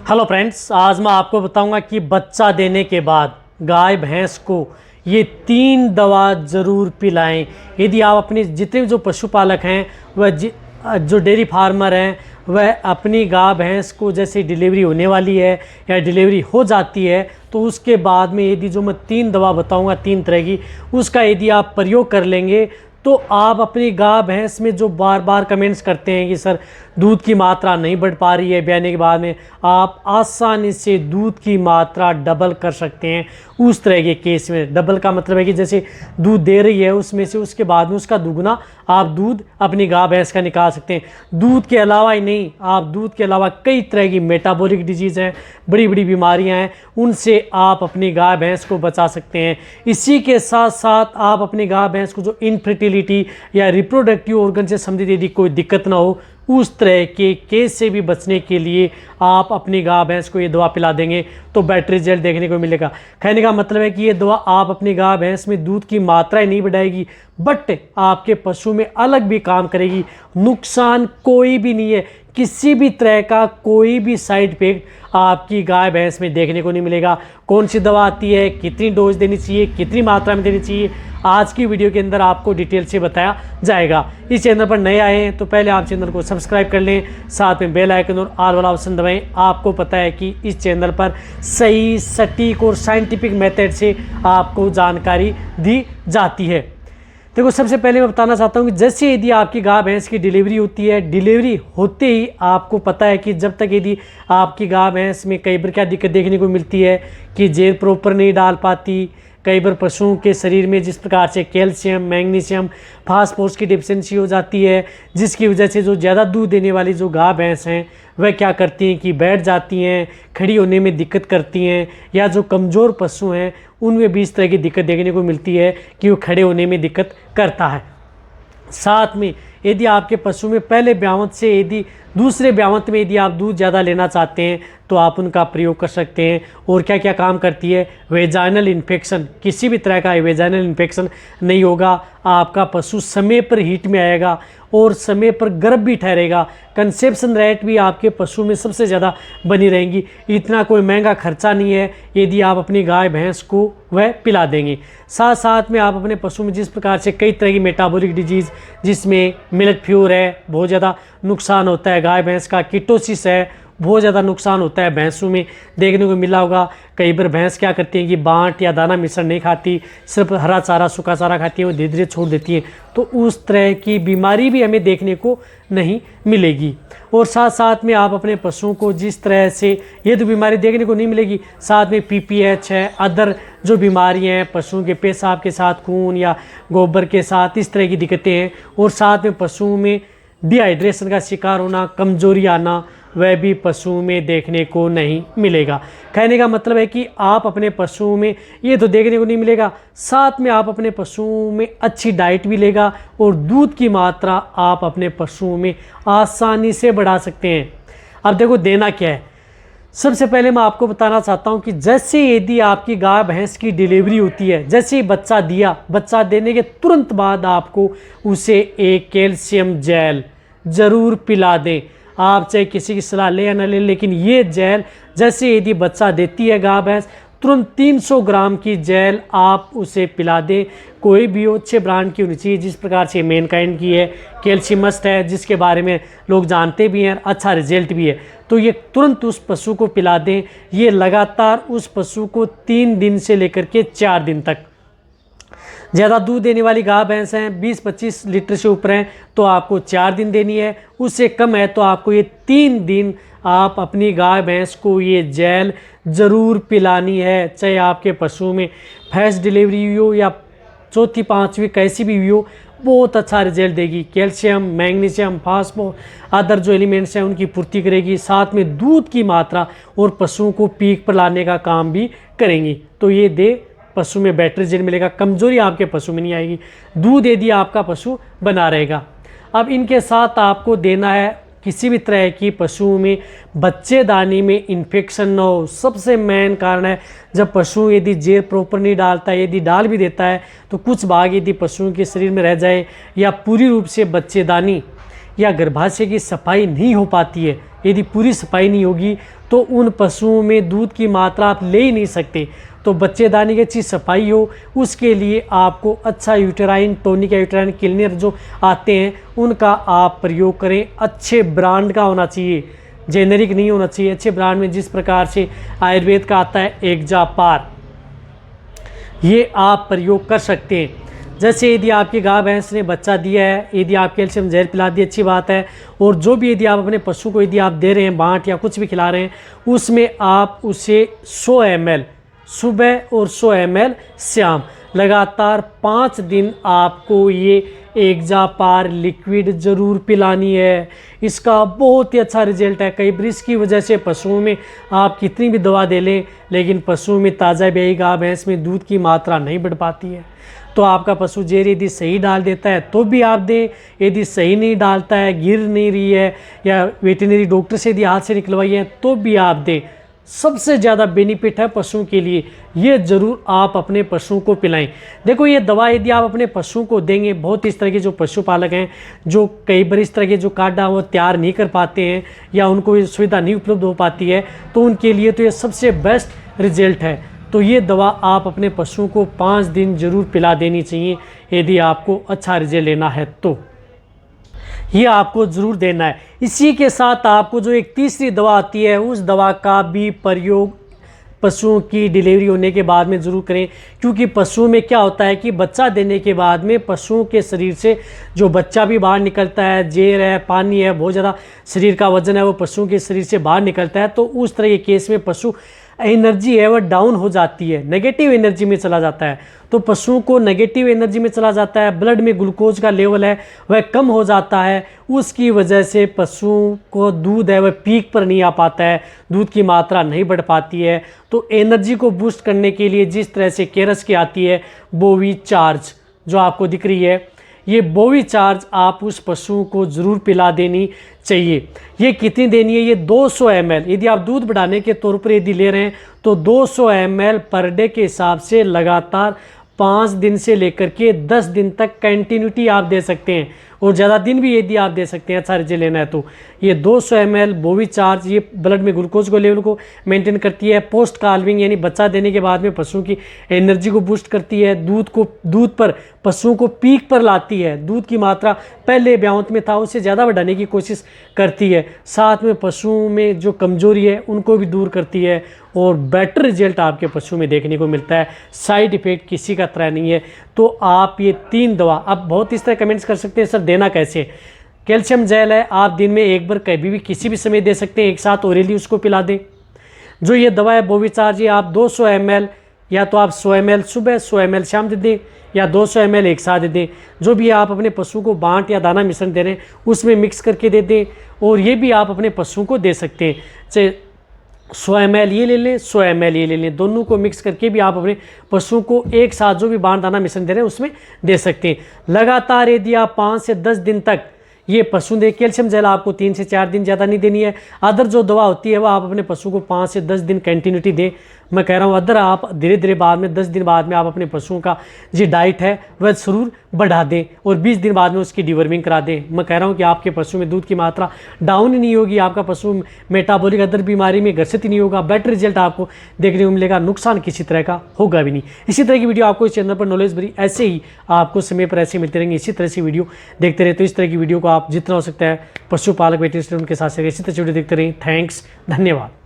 Hello friends, आज मैं आपको बताऊंगा कि बच्चा देने के बाद गाय भैंस को ये 3 दवा ज़रूर पिलाएं। यदि आप अपने जितने भी जो पशुपालक हैं वह जो डेयरी फार्मर हैं वह अपनी गाय भैंस को जैसे डिलीवरी होने वाली है या डिलीवरी हो जाती है तो उसके बाद में यदि जो मैं 3 दवा बताऊंगा 3 तरह की, उसका यदि आप प्रयोग कर लेंगे तो आप अपनी गाय भैंस में जो बार बार कमेंट्स करते हैं कि सर दूध की मात्रा नहीं बढ़ पा रही है ब्याने के बाद में, आप आसानी से दूध की मात्रा डबल कर सकते हैं। उस तरह के केस में डबल का मतलब है कि जैसे दूध दे रही है उसमें से उसके बाद में उसका दुगना आप दूध अपनी गाय भैंस का निकाल सकते हैं। दूध के अलावा ही नहीं, आप दूध के अलावा कई तरह की मेटाबॉलिक डिजीज़ हैं, बड़ी बड़ी बीमारियां हैं, उनसे आप अपनी गाय भैंस को बचा सकते हैं। इसी के साथ साथ आप अपनी गाय भैंस को जो इनफर्टिलिटी या रिप्रोडक्टिव ऑर्गन से संबंधित यदि कोई दिक्कत ना हो, उस तरह के केस से भी बचने के लिए आप अपनी गाय भैंस को ये दवा पिला देंगे तो बेटर रिजल्ट देखने को मिलेगा। कहने का मतलब है कि ये दवा आप अपनी गाय भैंस में दूध की मात्रा ही नहीं बढ़ाएगी बट आपके पशु में अलग भी काम करेगी। नुकसान कोई भी नहीं है, किसी भी तरह का कोई भी साइड इफेक्ट आपकी गाय भैंस में देखने को नहीं मिलेगा। कौन सी दवा आती है, कितनी डोज देनी चाहिए, कितनी मात्रा में देनी चाहिए, आज की वीडियो के अंदर आपको डिटेल से बताया जाएगा। इस चैनल पर नए आए हैं तो पहले आप चैनल को सब्सक्राइब कर लें, साथ में बेल आइकन और ऑल वाला ऑप्शन दबाएं। आपको पता है कि इस चैनल पर सही, सटीक और साइंटिफिक मेथड से आपको जानकारी दी जाती है। देखो, सबसे पहले मैं बताना चाहता हूँ कि जैसे यदि आपकी गाय भैंस की डिलीवरी होती है, डिलीवरी होते ही आपको पता है कि जब तक यदि आपकी गाय भैंस में कई बार क्या दिक्कत देखने को मिलती है कि जेल प्रॉपर नहीं डाल पाती, कई बार पशुओं के शरीर में जिस प्रकार से कैल्शियम, मैग्नीशियम, फास्फोरस की डिफिशिएंसी हो जाती है, जिसकी वजह से जो ज़्यादा दूध देने वाली जो गाय भैंस हैं वह क्या करती हैं कि बैठ जाती हैं, खड़ी होने में दिक्कत करती हैं, या जो कमज़ोर पशु हैं उनमें भी इस तरह की दिक्कत देखने को मिलती है कि वो खड़े होने में दिक्कत करता है। साथ में यदि आपके पशु में पहले ब्यावत से यदि दूसरे ब्यावत में यदि आप दूध ज़्यादा लेना चाहते हैं तो आप उनका प्रयोग कर सकते हैं। और क्या क्या काम करती है, वेजाइनल इन्फेक्शन, किसी भी तरह का वेजाइनल इन्फेक्शन नहीं होगा, आपका पशु समय पर हीट में आएगा और समय पर गर्भ भी ठहरेगा, कंसेप्शन रेट भी आपके पशु में सबसे ज़्यादा बनी रहेंगी। इतना कोई महंगा खर्चा नहीं है यदि आप अपनी गाय भैंस को वह पिला देंगे। साथ साथ में आप अपने पशु में जिस प्रकार से कई तरह की मेटाबॉलिक डिजीज़, जिसमें मिल्क फ्यूर है, बहुत ज़्यादा नुकसान होता है गाय भैंस का, कीटोसिस है, बहुत ज़्यादा नुकसान होता है भैंसों में देखने को मिला होगा। कई बार भैंस क्या करती हैं कि बांट या दाना मिश्रण नहीं खाती, सिर्फ हरा चारा, सूखा चारा खाती है, वो धीरे धीरे छोड़ देती हैं, तो उस तरह की बीमारी भी हमें देखने को नहीं मिलेगी। और साथ साथ में आप अपने पशुओं को जिस तरह से ये तो बीमारी देखने को नहीं मिलेगी, साथ में PPH है, अदर जो बीमारियां हैं, पशुओं के पेशाब के साथ खून या गोबर के साथ इस तरह की दिक्कतें हैं, और साथ में पशुओं में डिहाइड्रेशन का शिकार होना, कमजोरी आना, वह भी पशुओं में देखने को नहीं मिलेगा। कहने का मतलब है कि आप अपने पशुओं में ये तो देखने को नहीं मिलेगा, साथ में आप अपने पशुओं में अच्छी डाइट भी लेगा और दूध की मात्रा आप अपने पशुओं में आसानी से बढ़ा सकते हैं। अब देखो देना क्या है, सबसे पहले मैं आपको बताना चाहता हूं कि जैसे यदि आपकी गाय भैंस की डिलीवरी होती है, जैसे ही बच्चा दिया, बच्चा देने के तुरंत बाद आपको उसे एक कैल्शियम जेल ज़रूर पिला दें। आप चाहे किसी की सलाह ले या न ले, लेकिन ये जेल जैसे यदि बच्चा देती है गाय भैंस, तुरंत 300 ग्राम की जेल आप उसे पिला दें। कोई भी अच्छे ब्रांड की होनी चाहिए, जिस प्रकार से मैनकाइंड की है, कैल्शियमस्ट है, जिसके बारे में लोग जानते भी हैं, अच्छा रिजल्ट भी है, तो ये तुरंत उस पशु को पिला दें। ये लगातार उस पशु को 3 दिन से लेकर के 4 दिन तक, ज़्यादा दूध देने वाली गाय भैंस हैं 20-25 लीटर से ऊपर हैं तो आपको 4 दिन देनी है, उससे कम है तो आपको ये 3 दिन आप अपनी गाय भैंस को ये जेल ज़रूर पिलानी है। चाहे आपके पशु में फर्स्ट डिलीवरी हुई हो या चौथी, 5वीं कैसी भी हुई हो, बहुत अच्छा रिजल्ट देगी। कैल्शियम, मैग्नीशियम, फास्फोरस, अदर जो एलिमेंट्स हैं उनकी पूर्ति करेगी, साथ में दूध की मात्रा और पशुओं को पीक पर लाने का काम भी करेंगी। तो ये दे पशु में बेटर रिजल्ट मिलेगा, कमजोरी आपके पशु में नहीं आएगी, दूध यदि आपका पशु बना रहेगा। अब इनके साथ आपको देना है किसी भी तरह की पशुओं में बच्चेदानी में इन्फेक्शन न हो। सबसे मेन कारण है जब पशु यदि जेर प्रॉपर नहीं डालता है, यदि डाल भी देता है तो कुछ भाग यदि पशुओं के शरीर में रह जाए या पूरी रूप से बच्चेदानी या गर्भाशय की सफाई नहीं हो पाती है, यदि पूरी सफाई नहीं होगी तो उन पशुओं में दूध की मात्रा आप ले ही नहीं सकते। तो बच्चेदानी की अच्छी सफाई हो, उसके लिए आपको अच्छा यूटेराइन टॉनिक या यूटेराइन क्लीनर जो आते हैं उनका आप प्रयोग करें। अच्छे ब्रांड का होना चाहिए, जेनेरिक नहीं होना चाहिए। अच्छे ब्रांड में जिस प्रकार से आयुर्वेद का आता है एक्जापार, ये आप प्रयोग कर सकते हैं। जैसे यदि आपकी गाय भैंस ने बच्चा दिया है, यदि आप कैल्शियम जहर पिला दी, अच्छी बात है। और जो भी यदि आप अपने पशु को यदि आप दे रहे हैं बांट या कुछ भी खिला रहे हैं, उसमें आप उसे 100 ml सुबह और 100 ml शाम लगातार 5 दिन आपको ये एक्जापार लिक्विड ज़रूर पिलानी है। इसका बहुत ही अच्छा रिजल्ट है। कई बार इसकी वजह से पशुओं में आप कितनी भी दवा दे लें, लेकिन पशुओं में ताज़ा ब्याई गाय भैंस में दूध की मात्रा नहीं बढ़ पाती है। तो आपका पशु जेर यदि सही डाल देता है तो भी आप दें, यदि सही नहीं डालता है, गिर नहीं रही है, या वेटरनरी डॉक्टर से यदि हाथ से निकलवाई है तो भी आप दें। सबसे ज़्यादा बेनिफिट है पशुओं के लिए, ये ज़रूर आप अपने पशुओं को पिलाएं। देखो ये दवा यदि आप अपने पशुओं को देंगे, बहुत इस तरह के जो पशुपालक हैं जो कई बार इस तरह के जो काढ़ा वो तैयार नहीं कर पाते हैं या उनको ये सुविधा नहीं उपलब्ध हो पाती है, तो उनके लिए तो ये सबसे बेस्ट रिजल्ट है। तो ये दवा आप अपने पशुओं को 5 दिन ज़रूर पिला देनी चाहिए यदि आपको अच्छा रिजल्ट लेना है तो ये आपको ज़रूर देना है। इसी के साथ आपको जो एक तीसरी दवा आती है उस दवा का भी प्रयोग पशुओं की डिलीवरी होने के बाद में ज़रूर करें, क्योंकि पशुओं में क्या होता है कि बच्चा देने के बाद में पशुओं के शरीर से जो बच्चा भी बाहर निकलता है, जेर है, पानी है, बहुत ज़्यादा शरीर का वजन है वो पशुओं के शरीर से बाहर निकलता है। तो उस तरह के केस में पशु एनर्जी है वह डाउन हो जाती है, नेगेटिव एनर्जी में चला जाता है। तो पशुओं को नेगेटिव एनर्जी में चला जाता है, ब्लड में ग्लूकोज का लेवल है वह कम हो जाता है। उसकी वजह से पशुओं को दूध है वह पीक पर नहीं आ पाता है, दूध की मात्रा नहीं बढ़ पाती है। तो एनर्जी को बूस्ट करने के लिए जिस तरह से केरस की आती है बोवी चार्ज जो आपको दिख रही है, ये बोवी चार्ज आप उस पशु को ज़रूर पिला देनी चाहिए। ये कितनी देनी है? ये 200 ml यदि आप दूध बढ़ाने के तौर पर यदि ले रहे हैं तो 200 ml पर डे के हिसाब से लगातार 5 दिन से लेकर के 10 दिन तक कंटिन्यूटी आप दे सकते हैं, और ज़्यादा दिन भी यदि आप दे सकते हैं अच्छा रिजल्ट लेना है तो। ये 200 ml बोवी चार्ज ये ब्लड में ग्लूकोज को लेवल को मेंटेन करती है। पोस्ट काल्विंग यानी बच्चा देने के बाद में पशुओं की एनर्जी को बूस्ट करती है, दूध पर पशुओं को पीक पर लाती है, दूध की मात्रा पहले ब्यावंत में था उससे ज़्यादा बढ़ाने की कोशिश करती है। साथ में पशुओं में जो कमजोरी है उनको भी दूर करती है, और बेटर रिजल्ट आपके पशु में देखने को मिलता है। साइड इफेक्ट किसी का तरह नहीं है। तो आप ये 3 दवा, आप बहुत इस तरह कमेंट्स कर सकते हैं सर देना कैसे। कैल्शियम जेल है, आप दिन में एक बार कभी भी किसी भी समय दे सकते हैं, एक साथ ओरली उसको पिला दें। जो ये दवा है बोविचार्ज, ये आप 200 ml या तो आप 100 ml सुबह 100 ml शाम दे दें, या 200 ml एक साथ दे दें। जो भी आप अपने पशु को बांट या दाना मिश्रण दे रहे हैं उसमें मिक्स करके दे दें। और ये भी आप अपने पशुओं को दे सकते हैं, चाहे 100 ml ये ले लें, 100 ml ये ले लें, दोनों को मिक्स करके भी आप अपने पशुओं को एक साथ जो भी बांट दाना मिश्रण दे रहे हैं उसमें दे सकते हैं। लगातार यदि आप 5 से 10 दिन तक ये पशु दे, कैल्शियम जेल आपको 3 से 4 दिन ज़्यादा नहीं देनी है। अदर जो दवा होती है वह आप अपने पशु को 5 से 10 दिन कंटिन्यूटी दें। मैं कह रहा हूँ अदर आप धीरे धीरे बाद में 10 दिन बाद में आप अपने पशुओं का जो डाइट है वह ज़रूर बढ़ा दें, और 20 दिन बाद में उसकी डिवर्मिंग करा दें। मैं कह रहा हूँ कि आपके पशु में दूध की मात्रा डाउन ही नहीं होगी, आपका पशु मेटाबॉलिक अदर बीमारी में ग्रसित ही नहीं होगा, बेटर रिजल्ट आपको देखने को मिलेगा, नुकसान किसी तरह का होगा भी नहीं। इसी तरह की वीडियो आपको इस चैनल पर नॉलेज भरी ऐसे ही आपको समय पर ऐसे मिलते रहेंगे। इसी तरह से वीडियो देखते रहे। तो इस तरह की वीडियो को आप जितना हो सकता है पशुपालक वेटरनरी उनके साथ इसी तरह से वीडियो देखते रहें। थैंक्स, धन्यवाद।